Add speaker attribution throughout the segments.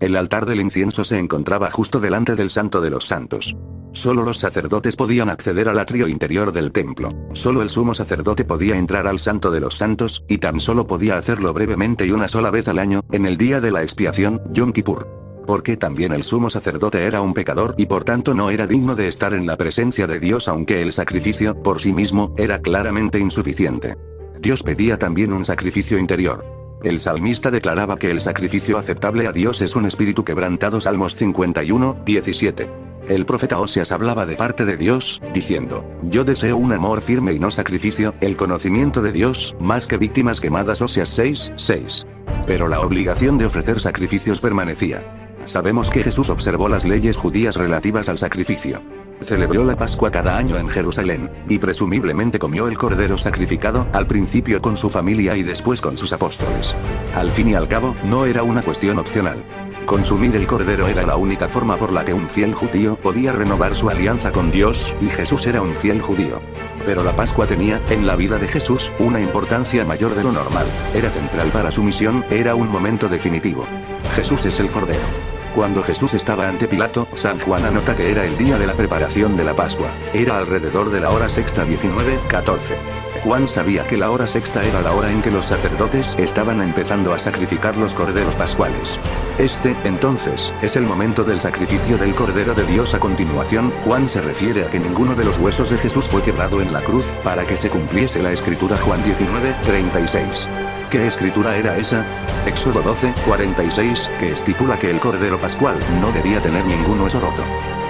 Speaker 1: El altar del incienso se encontraba justo delante del Santo de los Santos. Solo los sacerdotes podían acceder al atrio interior del templo. Solo el sumo sacerdote podía entrar al Santo de los Santos, y tan solo podía hacerlo brevemente y una sola vez al año, en el día de la expiación, Yom Kippur. Porque también el sumo sacerdote era un pecador y por tanto no era digno de estar en la presencia de Dios, aunque el sacrificio, por sí mismo, era claramente insuficiente. Dios pedía también un sacrificio interior. El salmista declaraba que el sacrificio aceptable a Dios es un espíritu quebrantado. Salmos 51, 17. El profeta Oseas hablaba de parte de Dios, diciendo: yo deseo un amor firme y no sacrificio, el conocimiento de Dios, más que víctimas quemadas. Oseas 6, 6. Pero la obligación de ofrecer sacrificios permanecía. Sabemos que Jesús observó las leyes judías relativas al sacrificio. Celebró la Pascua cada año en Jerusalén, y presumiblemente comió el cordero sacrificado, al principio con su familia y después con sus apóstoles. Al fin y al cabo, no era una cuestión opcional. Consumir el cordero era la única forma por la que un fiel judío podía renovar su alianza con Dios, y Jesús era un fiel judío. Pero la Pascua tenía, en la vida de Jesús, una importancia mayor de lo normal. Era central para su misión, era un momento definitivo. Jesús es el cordero. Cuando Jesús estaba ante Pilato, San Juan anota que era el día de la preparación de la Pascua. Era alrededor de la hora sexta 19:14. Juan sabía que la hora sexta era la hora en que los sacerdotes estaban empezando a sacrificar los corderos pascuales. Entonces, es el momento del sacrificio del Cordero de Dios. A continuación, Juan se refiere a que ninguno de los huesos de Jesús fue quebrado en la cruz, para que se cumpliese la escritura. Juan 19:36. ¿Qué escritura era esa? Éxodo 12:46, que estipula que el Cordero Pascual no debía tener ningún hueso roto.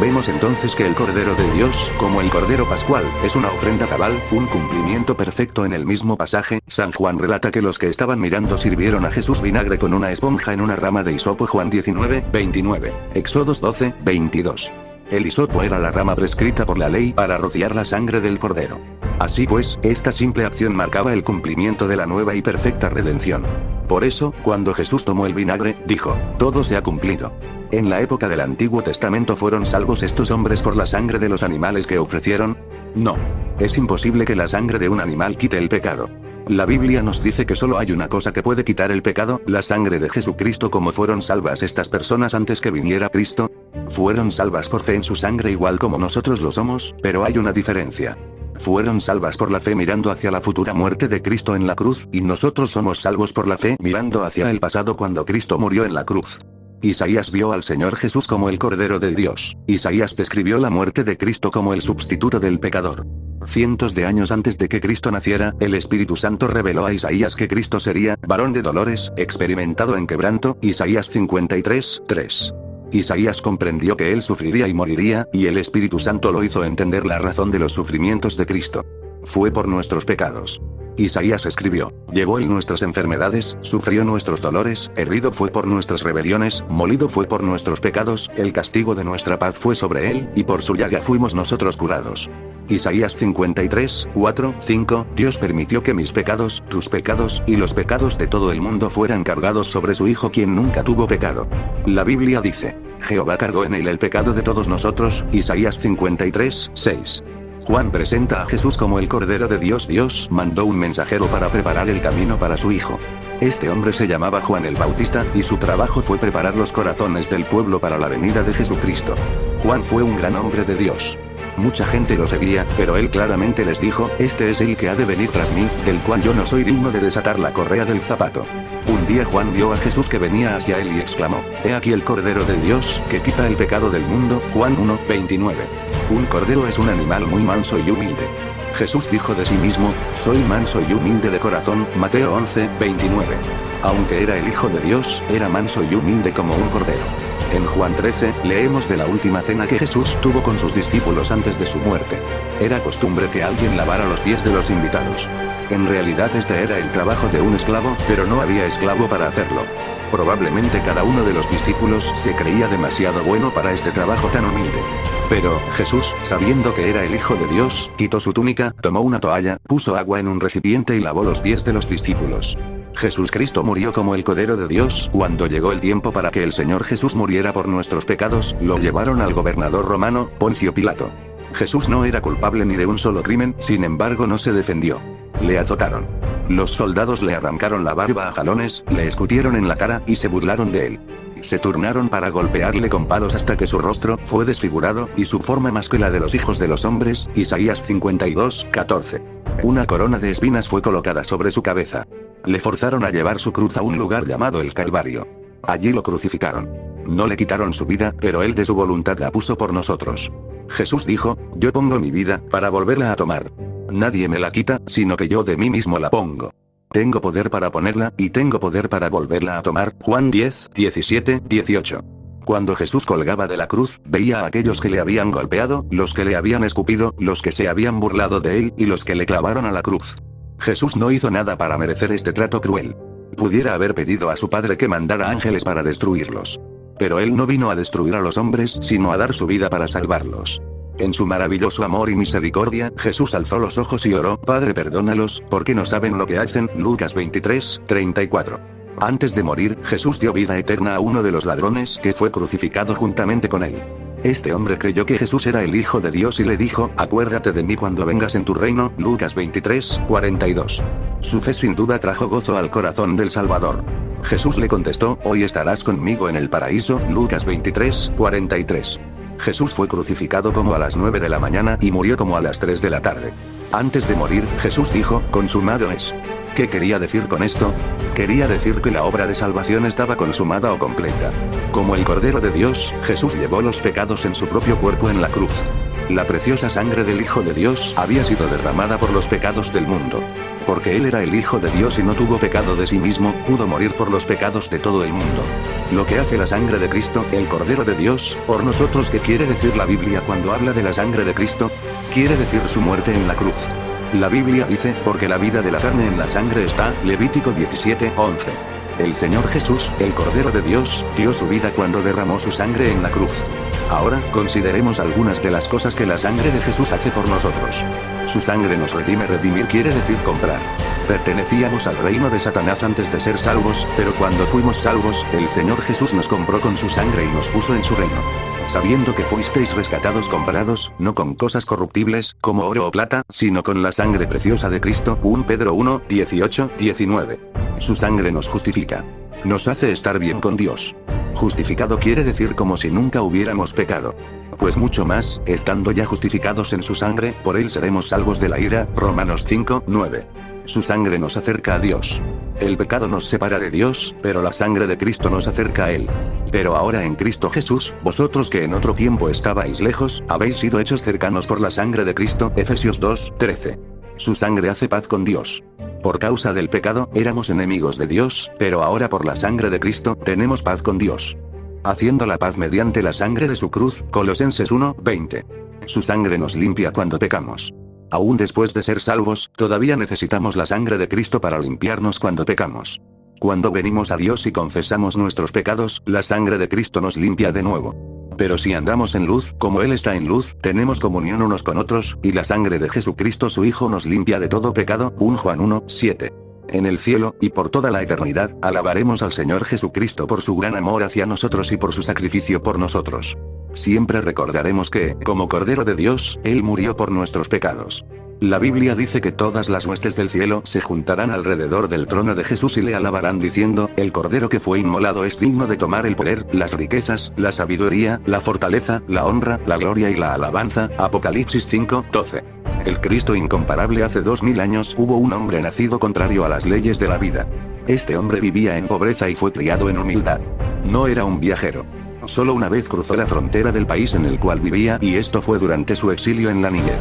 Speaker 1: Vemos entonces que el Cordero de Dios, como el Cordero Pascual, es una ofrenda cabal, un cumplimiento perfecto. En el mismo pasaje, San Juan relata que los que estaban mirando sirvieron a Jesús vinagre con una esponja en una rama de hisopo. Juan 19:29. Éxodos 12:22. El hisopo era la rama prescrita por la ley para rociar la sangre del cordero. Así pues, esta simple acción marcaba el cumplimiento de la nueva y perfecta redención. Por eso, cuando Jesús tomó el vinagre, dijo: todo se ha cumplido. ¿En la época del Antiguo Testamento fueron salvos estos hombres por la sangre de los animales que ofrecieron? No. Es imposible que la sangre de un animal quite el pecado. La Biblia nos dice que solo hay una cosa que puede quitar el pecado, la sangre de Jesucristo. ¿Cómo fueron salvas estas personas antes que viniera Cristo? Fueron salvas por fe en su sangre, igual como nosotros lo somos, pero hay una diferencia. Fueron salvas por la fe mirando hacia la futura muerte de Cristo en la cruz, y nosotros somos salvos por la fe mirando hacia el pasado cuando Cristo murió en la cruz. Isaías vio al Señor Jesús como el Cordero de Dios. Isaías describió la muerte de Cristo como el sustituto del pecador. Cientos de años antes de que Cristo naciera, el Espíritu Santo reveló a Isaías que Cristo sería varón de dolores, experimentado en quebranto. Isaías 53:3. Isaías comprendió que él sufriría y moriría, y el Espíritu Santo lo hizo entender la razón de los sufrimientos de Cristo. Fue por nuestros pecados. Isaías escribió: llevó él nuestras enfermedades, sufrió nuestros dolores, herido fue por nuestras rebeliones, molido fue por nuestros pecados, el castigo de nuestra paz fue sobre él, y por su llaga fuimos nosotros curados. Isaías 53:4-5. Dios permitió que mis pecados, tus pecados, y los pecados de todo el mundo fueran cargados sobre su Hijo, quien nunca tuvo pecado. La Biblia dice: Jehová cargó en él el pecado de todos nosotros. Isaías 53:6. Juan presenta a Jesús como el Cordero de Dios. Dios mandó un mensajero para preparar el camino para su Hijo. Este hombre se llamaba Juan el Bautista, y su trabajo fue preparar los corazones del pueblo para la venida de Jesucristo. Juan fue un gran hombre de Dios. Mucha gente lo seguía, pero él claramente les dijo: este es el que ha de venir tras mí, del cual yo no soy digno de desatar la correa del zapato. Un día Juan vio a Jesús que venía hacia él y exclamó: he aquí el Cordero de Dios, que quita el pecado del mundo. Juan 1:29. Un cordero es un animal muy manso y humilde. Jesús dijo de sí mismo: soy manso y humilde de corazón. Mateo 11:29. Aunque era el Hijo de Dios, era manso y humilde como un cordero. En Juan 13, leemos de la última cena que Jesús tuvo con sus discípulos antes de su muerte. Era costumbre que alguien lavara los pies de los invitados. En realidad este era el trabajo de un esclavo, pero no había esclavo para hacerlo. Probablemente cada uno de los discípulos se creía demasiado bueno para este trabajo tan humilde. Pero, Jesús, sabiendo que era el Hijo de Dios, quitó su túnica, tomó una toalla, puso agua en un recipiente y lavó los pies de los discípulos. Jesucristo murió como el Cordero de Dios. Cuando llegó el tiempo para que el Señor Jesús muriera por nuestros pecados, lo llevaron al gobernador romano, Poncio Pilato. Jesús no era culpable ni de un solo crimen, sin embargo no se defendió. Le azotaron. Los soldados le arrancaron la barba a jalones, le escupieron en la cara, y se burlaron de él. Se turnaron para golpearle con palos hasta que su rostro fue desfigurado, y su forma más que la de los hijos de los hombres. Isaías 52:14. Una corona de espinas fue colocada sobre su cabeza. Le forzaron a llevar su cruz a un lugar llamado el Calvario. Allí lo crucificaron. No le quitaron su vida, pero él de su voluntad la puso por nosotros. Jesús dijo: yo pongo mi vida, para volverla a tomar. Nadie me la quita, sino que yo de mí mismo la pongo. Tengo poder para ponerla, y tengo poder para volverla a tomar. Juan 10:17-18. Cuando Jesús colgaba de la cruz, veía a aquellos que le habían golpeado, los que le habían escupido, los que se habían burlado de él, y los que le clavaron a la cruz. Jesús no hizo nada para merecer este trato cruel. Pudiera haber pedido a su Padre que mandara ángeles para destruirlos. Pero él no vino a destruir a los hombres, sino a dar su vida para salvarlos. En su maravilloso amor y misericordia, Jesús alzó los ojos y oró: Padre, perdónalos, porque no saben lo que hacen. Lucas 23:34. Antes de morir, Jesús dio vida eterna a uno de los ladrones que fue crucificado juntamente con él. Este hombre creyó que Jesús era el Hijo de Dios y le dijo: acuérdate de mí cuando vengas en tu reino. Lucas 23:42. Su fe sin duda trajo gozo al corazón del Salvador. Jesús le contestó: hoy estarás conmigo en el paraíso. Lucas 23:43. Jesús fue crucificado como a las 9 de la mañana y murió como a las 3 de la tarde. Antes de morir, Jesús dijo: consumado es. ¿Qué quería decir con esto? Quería decir que la obra de salvación estaba consumada o completa. Como el Cordero de Dios, Jesús llevó los pecados en su propio cuerpo en la cruz. La preciosa sangre del Hijo de Dios había sido derramada por los pecados del mundo. Porque Él era el Hijo de Dios y no tuvo pecado de sí mismo, pudo morir por los pecados de todo el mundo. Lo que hace la sangre de Cristo, el Cordero de Dios, por nosotros. ¿Qué quiere decir la Biblia cuando habla de la sangre de Cristo? Quiere decir su muerte en la cruz. La Biblia dice: porque la vida de la carne en la sangre está. Levítico 17:11. El Señor Jesús, el Cordero de Dios, dio su vida cuando derramó su sangre en la cruz. Ahora, consideremos algunas de las cosas que la sangre de Jesús hace por nosotros. Su sangre nos redime. Redimir quiere decir comprar. Pertenecíamos al reino de Satanás antes de ser salvos, pero cuando fuimos salvos, el Señor Jesús nos compró con su sangre y nos puso en su reino. Sabiendo que fuisteis rescatados, comprados, no con cosas corruptibles, como oro o plata, sino con la sangre preciosa de Cristo. 1 Pedro 1:18-19. Su sangre nos justifica. Nos hace estar bien con Dios. Justificado quiere decir como si nunca hubiéramos pecado. Pues mucho más, estando ya justificados en su sangre, por él seremos salvos de la ira. Romanos 5:9. Su sangre nos acerca a Dios. El pecado nos separa de Dios, pero la sangre de Cristo nos acerca a Él. Pero ahora en Cristo Jesús, vosotros que en otro tiempo estabais lejos, habéis sido hechos cercanos por la sangre de Cristo. Efesios 2:13. Su sangre hace paz con Dios. Por causa del pecado, éramos enemigos de Dios, pero ahora por la sangre de Cristo, tenemos paz con Dios. Haciendo la paz mediante la sangre de su cruz. Colosenses 1:20. Su sangre nos limpia cuando pecamos. Aún después de ser salvos, todavía necesitamos la sangre de Cristo para limpiarnos cuando pecamos. Cuando venimos a Dios y confesamos nuestros pecados, la sangre de Cristo nos limpia de nuevo. Pero si andamos en luz, como Él está en luz, tenemos comunión unos con otros, y la sangre de Jesucristo su Hijo nos limpia de todo pecado. 1 Juan 1:7. En el cielo, y por toda la eternidad, alabaremos al Señor Jesucristo por su gran amor hacia nosotros y por su sacrificio por nosotros. Siempre recordaremos que, como Cordero de Dios, Él murió por nuestros pecados. La Biblia dice que todas las huestes del cielo se juntarán alrededor del trono de Jesús y le alabarán diciendo: el Cordero que fue inmolado es digno de tomar el poder, las riquezas, la sabiduría, la fortaleza, la honra, la gloria y la alabanza. Apocalipsis 5:12. El Cristo incomparable. Hace 2000 años hubo un hombre nacido contrario a las leyes de la vida. Este hombre vivía en pobreza y fue criado en humildad. No era un viajero. Solo una vez cruzó la frontera del país en el cual vivía, y esto fue durante su exilio en la niñez.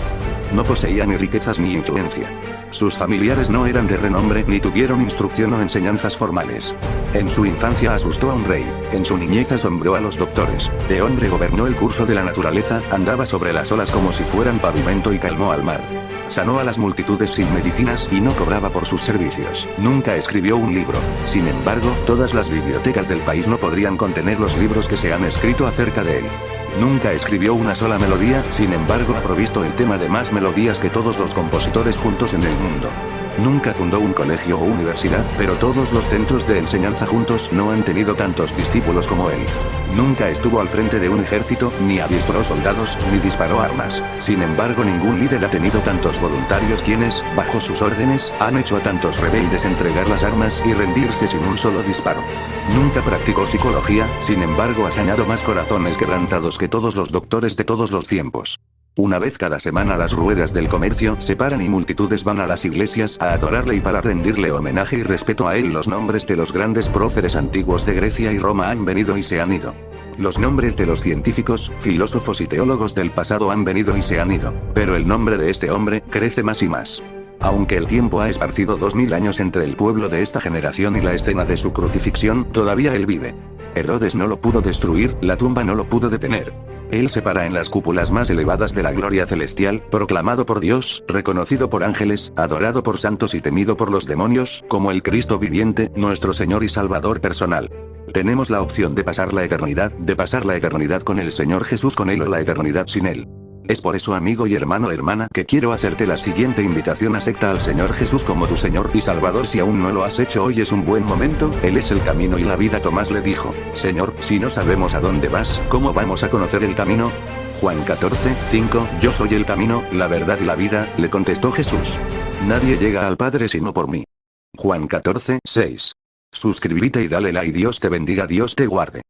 Speaker 1: No poseía ni riquezas ni influencia. Sus familiares no eran de renombre ni tuvieron instrucción o enseñanzas formales. En su infancia asustó a un rey. En su niñez asombró a los doctores. De hombre gobernó el curso de la naturaleza, andaba sobre las olas como si fueran pavimento y calmó al mar. Sanó a las multitudes sin medicinas y no cobraba por sus servicios. Nunca escribió un libro. Sin embargo, todas las bibliotecas del país no podrían contener los libros que se han escrito acerca de él. Nunca escribió una sola melodía, sin embargo ha provisto el tema de más melodías que todos los compositores juntos en el mundo. Nunca fundó un colegio o universidad, pero todos los centros de enseñanza juntos no han tenido tantos discípulos como él. Nunca estuvo al frente de un ejército, ni adiestró soldados, ni disparó armas. Sin embargo, ningún líder ha tenido tantos voluntarios quienes, bajo sus órdenes, han hecho a tantos rebeldes entregar las armas y rendirse sin un solo disparo. Nunca practicó psicología, sin embargo ha sanado más corazones quebrantados que todos los doctores de todos los tiempos. Una vez cada semana las ruedas del comercio se paran y multitudes van a las iglesias a adorarle y para rendirle homenaje y respeto a él. Los nombres de los grandes próceres antiguos de Grecia y Roma han venido y se han ido. Los nombres de los científicos, filósofos y teólogos del pasado han venido y se han ido, pero el nombre de este hombre crece más y más. Aunque el tiempo ha esparcido 2000 años entre el pueblo de esta generación y la escena de su crucifixión, todavía él vive. Herodes no lo pudo destruir, la tumba no lo pudo detener. Él se para en las cúpulas más elevadas de la gloria celestial, proclamado por Dios, reconocido por ángeles, adorado por santos y temido por los demonios, como el Cristo viviente, nuestro Señor y Salvador personal. Tenemos la opción de pasar la eternidad con el Señor Jesús, con Él, o la eternidad sin Él. Es por eso, amigo y hermana, que quiero hacerte la siguiente invitación: acepta al Señor Jesús como tu Señor y Salvador. Si aún no lo has hecho, hoy es un buen momento. Él es el camino y la vida. Tomás le dijo: Señor, si no sabemos a dónde vas, ¿cómo vamos a conocer el camino? Juan 14:5, yo soy el camino, la verdad y la vida, le contestó Jesús. Nadie llega al Padre sino por mí. Juan 14:6. Suscríbete y dale like. Dios te bendiga, Dios te guarde.